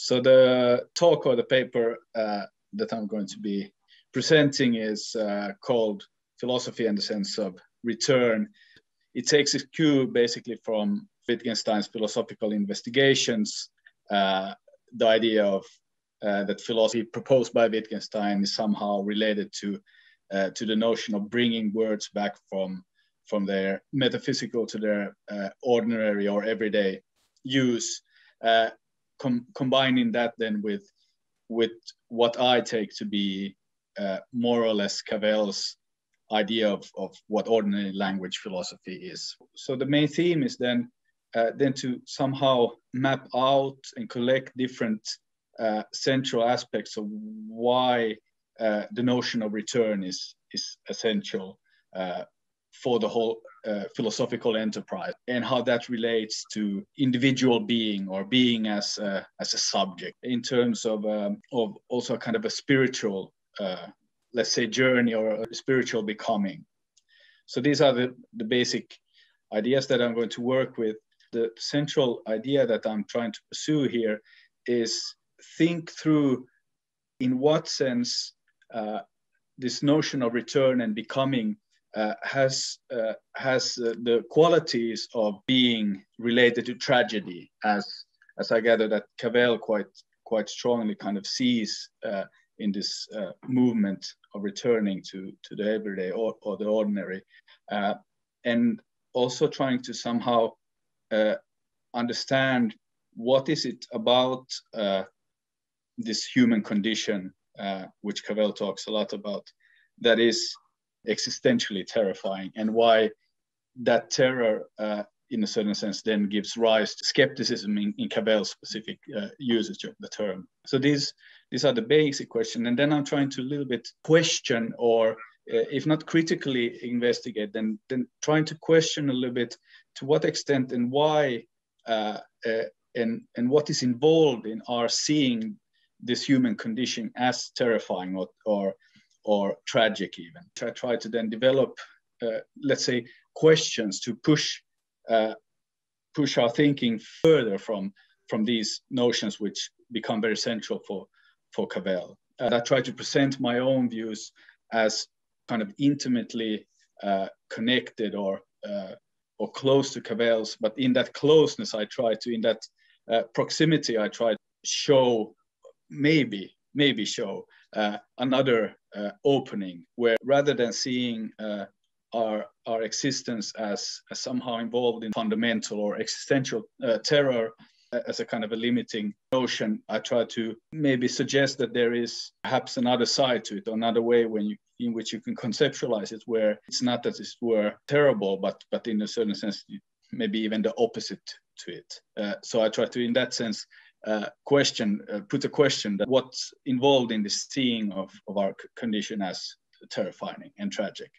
So the talk or the paper that I'm going to be presenting is called Philosophy and the Sense of Return. It takes its cue basically from Wittgenstein's philosophical investigations, the idea of that philosophy proposed by Wittgenstein is somehow related to the notion of bringing words back from their metaphysical to their ordinary or everyday use, combining that then with what I take to be more or less Cavell's idea of what ordinary language philosophy is. So the main theme is then to somehow map out and collect different central aspects of why the notion of return is essential for the whole philosophical enterprise, and how that relates to individual being or being as a subject in terms of also kind of a spiritual, let's say, journey or a spiritual becoming. So these are the basic ideas that I'm going to work with. The central idea that I'm trying to pursue here is think through in what sense this notion of return and becoming has the qualities of being related to tragedy, as I gather that Cavell quite strongly kind of sees in this movement of returning to the everyday or the ordinary, and also trying to somehow understand what is it about this human condition, which Cavell talks a lot about, that is existentially terrifying, and why that terror, in a certain sense, then gives rise to skepticism in Cavell's specific usage of the term. So these are the basic questions, and then I'm trying to a little bit question, or if not critically investigate, then trying to question a little bit to what extent and why and what is involved in our seeing this human condition as terrifying or tragic even. I try to then develop, let's say, questions to push our thinking further from these notions which become very central for Cavell. I try to present my own views as kind of intimately connected or close to Cavell's, but in that closeness, in that proximity, I try to show, maybe show another opening, where rather than seeing our existence as somehow involved in fundamental or existential terror as a kind of a limiting notion, I try to maybe suggest that there is perhaps another side to it, or another way in which you can conceptualize it, where it's not that it were terrible, but in a certain sense, maybe even the opposite to it. So I try to, in that sense, put a question that what's involved in the seeing of our condition as terrifying and tragic.